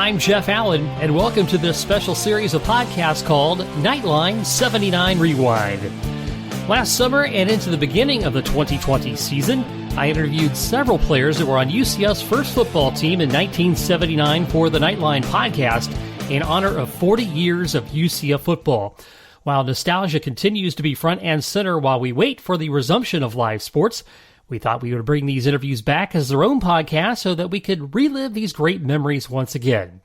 I'm Jeff Allen, and welcome to this special series of podcasts called Knightline 79 Rewind. Last summer and into the beginning of the 2020 season, I interviewed several players that were on UCF's first football team in 1979 for the Knightline podcast in honor of 40 years of UCF football. While nostalgia continues to be front and center while we wait for the resumption of live sports, we thought we would bring these interviews back as their own podcast so that we could relive these great memories once again.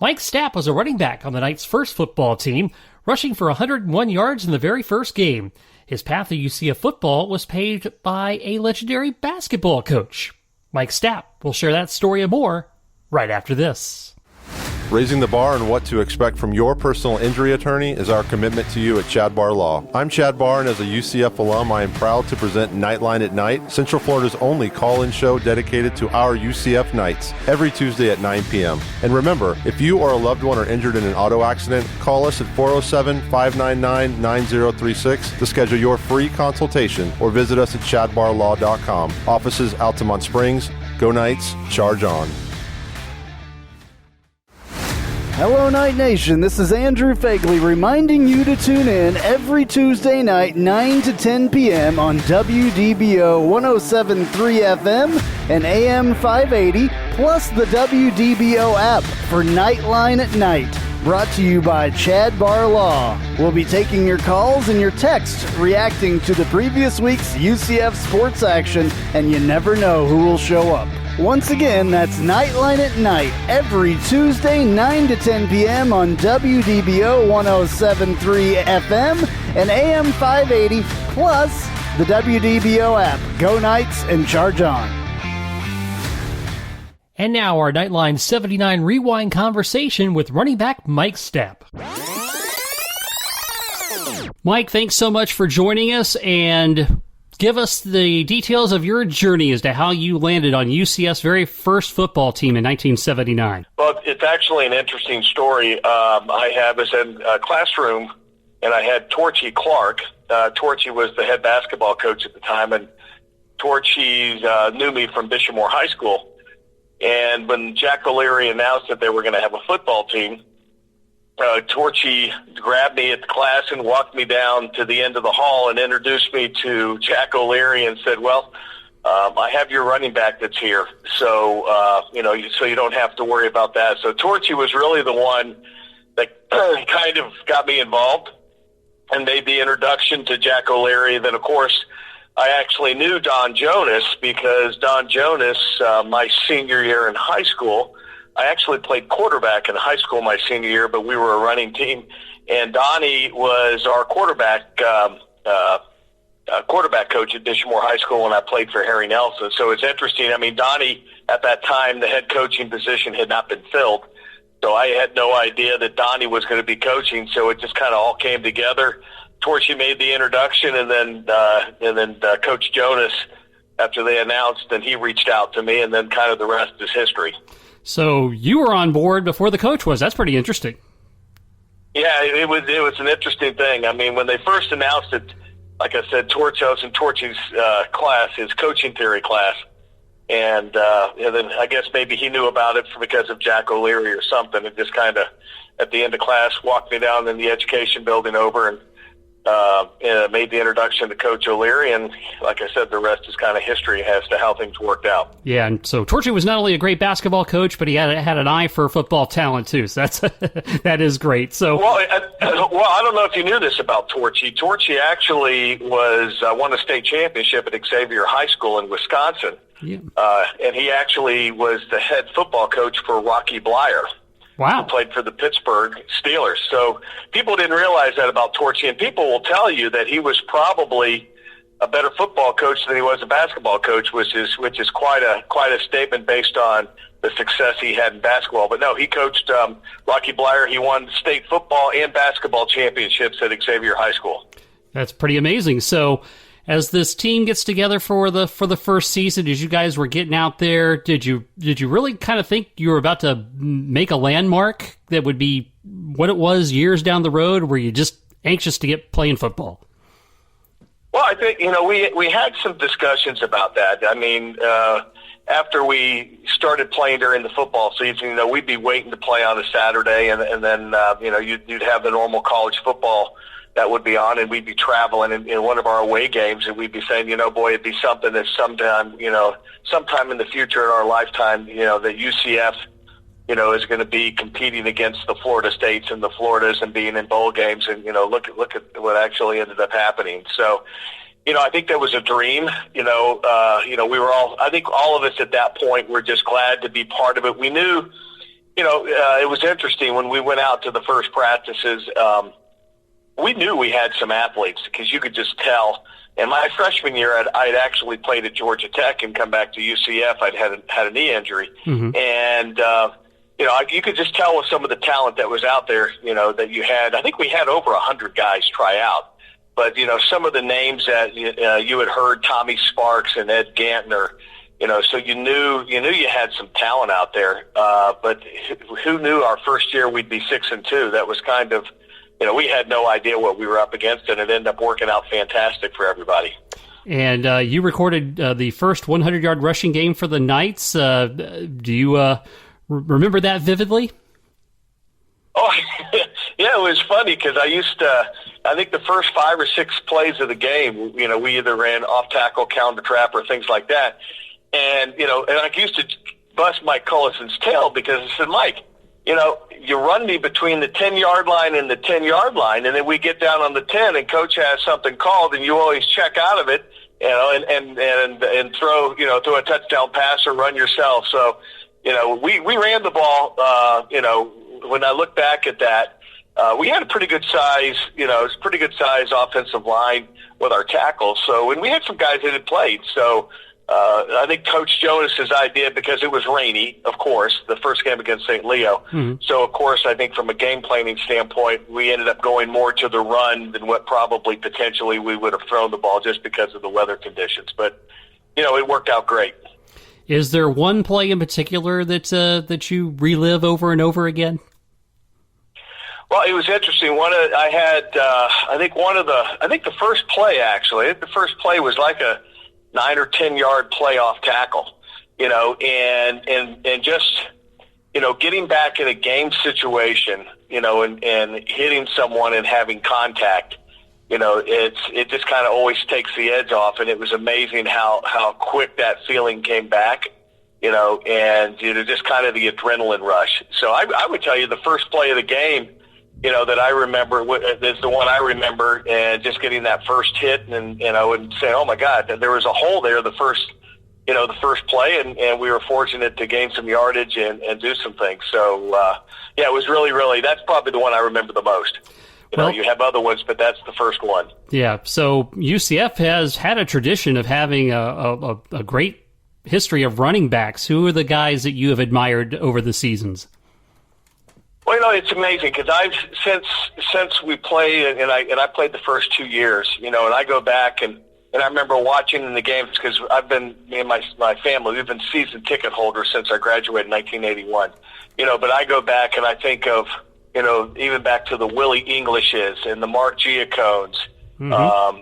Mike Stapp was a running back on the Knights' first football team, rushing for 101 yards in the very first game. His path to UCF football was paved by a legendary basketball coach. Mike Stapp will share that story and more right after this. Raising the bar and what to expect from your personal injury attorney is our commitment to you at Chad Barr Law. I'm Chad Barr, and as a UCF alum, I am proud to present Knightline at Night, Central Florida's only call-in show dedicated to our UCF Knights, every Tuesday at 9 p.m. And remember, if you or a loved one are injured in an auto accident, call us at 407-599-9036 to schedule your free consultation, or visit us at chadbarlaw.com. Offices Altamont Springs. Go Knights, charge on. Hello, Night Nation. This is Andrew Phegley reminding you to tune in every Tuesday night, 9 to 10 p.m. on WDBO 107.3 FM and AM 580, plus the WDBO app for Knightline at Night. Brought to you by Chad Barr Law. We'll be taking your calls and your texts reacting to the previous week's UCF sports action, and you never know who will show up. Once again, that's Knightline at Night, every Tuesday, 9 to 10 p.m. on WDBO 107.3 FM and AM 580, plus the WDBO app. Go Knights and charge on. And now our Knightline 79 Rewind conversation with running back Mike Stapp. Mike, thanks so much for joining us, and give us the details of your journey as to how you landed on UCF's very first football team in 1979. Well, it's actually an interesting story. I was in a classroom, and I had Torchy Clark. Torchy was the head basketball coach at the time, and Torchy knew me from Bishop Moore High School. And when Jack OLeary announced that they were going to have a football team, Torchy grabbed me at the class and walked me down to the end of the hall and introduced me to Jack OLeary and said, well, I have your running back that's here. So, so you don't have to worry about that. So Torchy was really the one that kind of got me involved and made the introduction to Jack OLeary. Then, of course, I actually knew Don Jonas because Don Jonas, my senior year in high school, I actually played quarterback in high school my senior year, but we were a running team, and Donnie was our quarterback coach at Bishop Moore High School when I played for Harry Nelson. So it's interesting. I mean, Donnie, at that time, the head coaching position had not been filled, so I had no idea that Donnie was going to be coaching, so it just kind of all came together. Torchy made the introduction, and then Coach Jonas, after they announced, and he reached out to me, and then kind of the rest is history. So you were on board before the coach was. That's pretty interesting. Yeah, it was an interesting thing. I mean, when they first announced it, like I said, Torchy was in Torchy's class, his coaching theory class, and then I guess maybe he knew about it because of Jack OLeary or something. It just kind of, at the end of class, walked me down in the education building over and made the introduction to Coach OLeary, and like I said, the rest is kind of history as to how things worked out. Yeah, and so Torchy was not only a great basketball coach, but he had an eye for football talent too. So that is great. So well, I don't know if you knew this about Torchy. Torchy actually won a state championship at Xavier High School in Wisconsin, yeah. And he actually was the head football coach for Rocky Blyer. Wow. Who played for the Pittsburgh Steelers. So people didn't realize that about Torchy, and people will tell you that he was probably a better football coach than he was a basketball coach, which is quite a statement based on the success he had in basketball. But no, he coached Rocky Blyer. He won state football and basketball championships at Xavier High School. That's pretty amazing. So as this team gets together for the first season, as you guys were getting out there, did you really kind of think you were about to make a landmark that would be what it was years down the road? Were you just anxious to get playing football? Well, I think, we had some discussions about that. I mean, after we started playing during the football season, we'd be waiting to play on a Saturday, and then you'd have the normal college football that would be on, and we'd be traveling in one of our away games, and we'd be saying, boy, it'd be something that sometime in the future in our lifetime, that UCF, is going to be competing against the Florida States and the Floridas and being in bowl games, and look at what actually ended up happening. So, I think that was a dream. We were I think all of us at that point were just glad to be part of it. We knew, it was interesting when we went out to the first practices. We knew we had some athletes because you could just tell. And my freshman year, I'd actually played at Georgia Tech and come back to UCF. I'd had a knee injury. Mm-hmm. And, you could just tell with some of the talent that was out there, that you had. I think we had over 100 guys try out. But, some of the names that you had heard, Tommy Sparks and Ed Gantner, so you knew you had some talent out there. But who knew our first year we'd be 6-2? That was kind of, we had no idea what we were up against, and it ended up working out fantastic for everybody. And you recorded the first 100-yard rushing game for the Knights. Do you remember that vividly? Oh, yeah, it was funny because I think the first 5 or 6 plays of the game, we either ran off tackle, counter trap, or things like that. And, and I used to bust Mike Cullison's tail because I said, Mike, you run me between the 10-yard line and the 10-yard line, and then we get down on the 10 and coach has something called and you always check out of it, and throw a touchdown pass or run yourself. So, we ran the ball, when I look back at that, we had a pretty good size, offensive line with our tackles. So, and we had some guys that had played. So, I think Coach Jonas's idea, because it was rainy, of course, the first game against St. Leo. Mm-hmm. So, of course, I think from a game planning standpoint, we ended up going more to the run than what probably potentially we would have thrown the ball just because of the weather conditions. But, it worked out great. Is there one play in particular that you relive over and over again? Well, it was interesting. I think the first play actually. The first play was like a 9 or 10 yard play off tackle, and just getting back in a game situation, and hitting someone and having contact. It just kind of always takes the edge off, and it was amazing how quick that feeling came back, and just kind of the adrenaline rush. So I would tell you the first play of the game, that I remember is the one I remember, and just getting that first hit, and say, oh my God, there was a hole there the first play, and we were fortunate to gain some yardage and do some things. So it was really, really, that's probably the one I remember the most. You have other ones, but that's the first one. Yeah, so UCF has had a tradition of having a great history of running backs. Who are the guys that you have admired over the seasons? Well, it's amazing because since we played, and I played the first 2 years, and I go back and I remember watching in the games because me and my family, we've been season ticket holders since I graduated in 1981, but I go back and I think of, even back to the Willie Englishes and the Mark Giacones, mm-hmm.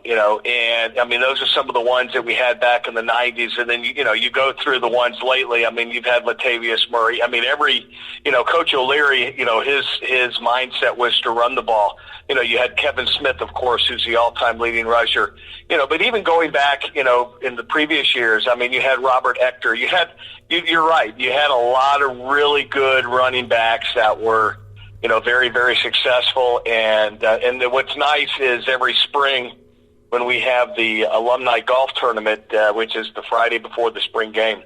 And I mean, those are some of the ones that we had back in the 90s. And then, you go through the ones lately. I mean, you've had Latavius Murray. I mean, Coach OLeary, his mindset was to run the ball. You had Kevin Smith, of course, who's the all-time leading rusher. But even going back, in the previous years, I mean, you had Robert Ector. You're right. You had a lot of really good running backs that were, very, very successful. And what's nice is every spring when we have the alumni golf tournament, which is the Friday before the spring game.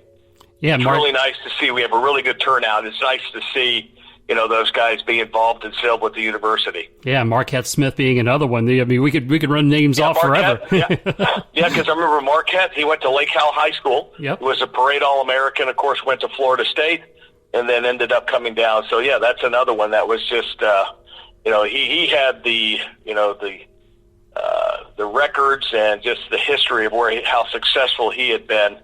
Yeah, it's really nice to see. We have a really good turnout. It's nice to see, those guys be involved and still with the university. Yeah, Marquette Smith being another one. I mean, we could run names off Marquette, forever. Yeah, because I remember Marquette. He went to Lake Howell High School. Yep. He was a parade All-American. Of course, went to Florida State. And then ended up coming down. So yeah, that's another one that was just, he had the records and just the history of how successful he had been,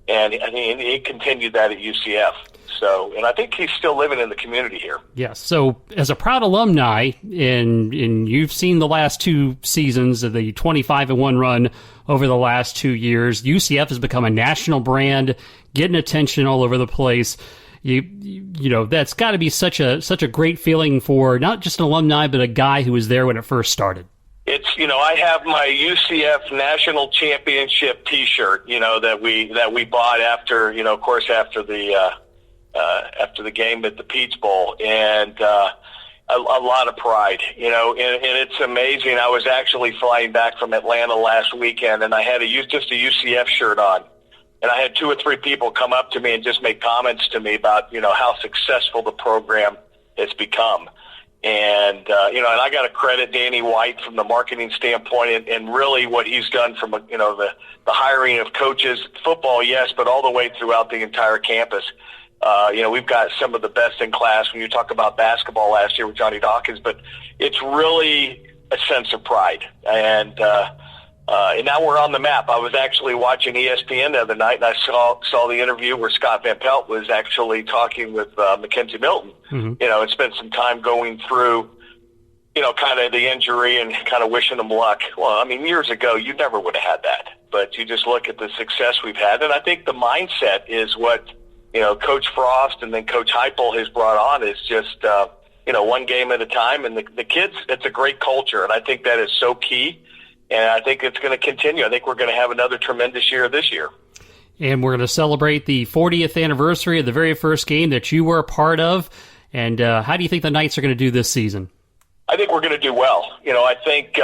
and he continued that at UCF. So, and I think he's still living in the community here. Yes. So, as a proud alumni, and you've seen the last 2 seasons of the 25-1 run over the last 2 years, UCF has become a national brand, getting attention all over the place. You know, that's got to be such a great feeling for not just an alumni, but a guy who was there when it first started. It's, I have my UCF National Championship T-shirt, that we bought after, of course, after the game at the Peach Bowl, and a lot of pride, and it's amazing. I was actually flying back from Atlanta last weekend, and I had just a UCF shirt on, and I had 2 or 3 people come up to me and just make comments to me about, how successful the program has become. And, and I got to credit Danny White from the marketing standpoint and really what he's done from, the hiring of coaches, football, yes, but all the way throughout the entire campus. We've got some of the best in class when you talk about basketball last year with Johnny Dawkins, but it's really a sense of pride. And now we're on the map. I was actually watching ESPN the other night, and I saw the interview where Scott Van Pelt was actually talking with Mackenzie Milton, and spent some time going through, kind of the injury and kind of wishing him luck. Well, I mean, years ago, you never would have had that. But you just look at the success we've had, and I think the mindset is what, Coach Frost and then Coach Heupel has brought on is just, one game at a time. And the kids, it's a great culture, and I think that is so key. And I think it's going to continue. I think we're going to have another tremendous year this year. And we're going to celebrate the 40th anniversary of the very first game that you were a part of. And how do you think the Knights are going to do this season? I think we're going to do well. I think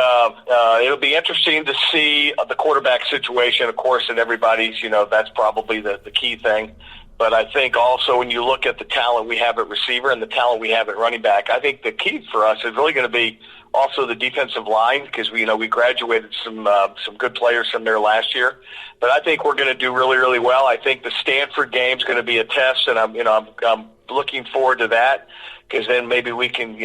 it'll be interesting to see the quarterback situation, of course, and everybody's, that's probably the key thing. But I think also when you look at the talent we have at receiver and the talent we have at running back, I think the key for us is really going to be also the defensive line, because we graduated some good players from there last year. But I think we're going to do really, really well. I think the Stanford game is going to be a test, and I'm looking forward to that, because then maybe we can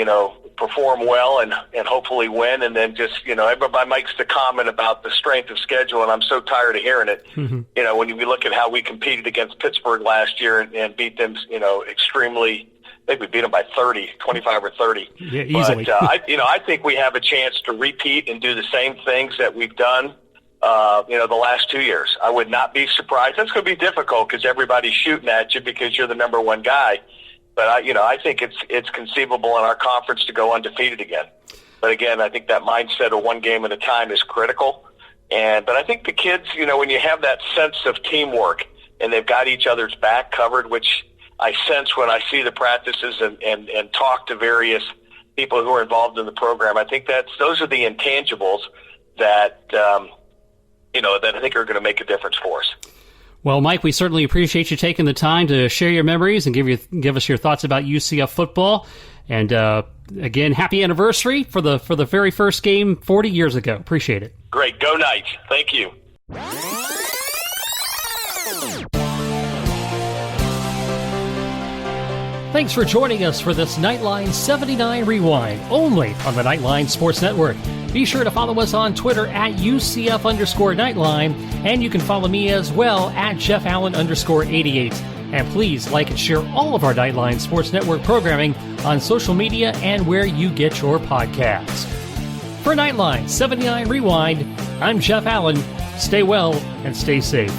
perform well and hopefully win. And then just everybody makes the comment about the strength of schedule, and I'm so tired of hearing it. When we look at how we competed against Pittsburgh last year and beat them, extremely. I think we beat them by 25 or 30. Yeah, easily. But, I think we have a chance to repeat and do the same things that we've done, the last 2 years. I would not be surprised. That's going to be difficult because everybody's shooting at you because you're the number one guy. But, I think it's conceivable in our conference to go undefeated again. But, again, I think that mindset of one game at a time is critical. But I think the kids, when you have that sense of teamwork and they've got each other's back covered, which – I sense when I see the practices and talk to various people who are involved in the program. I think those are the intangibles that that I think are going to make a difference for us. Well, Mike, we certainly appreciate you taking the time to share your memories and give us your thoughts about UCF football. And again, happy anniversary for the very first game 40 years ago. Appreciate it. Great, go Knights! Thank you. Thanks for joining us for this Knightline 79 Rewind, only on the Knightline Sports Network. Be sure to follow us on Twitter at UCF_Knightline, and you can follow me as well at JeffAllen_88. And please like and share all of our Knightline Sports Network programming on social media and where you get your podcasts. For Knightline 79 Rewind, I'm Jeff Allen. Stay well and stay safe.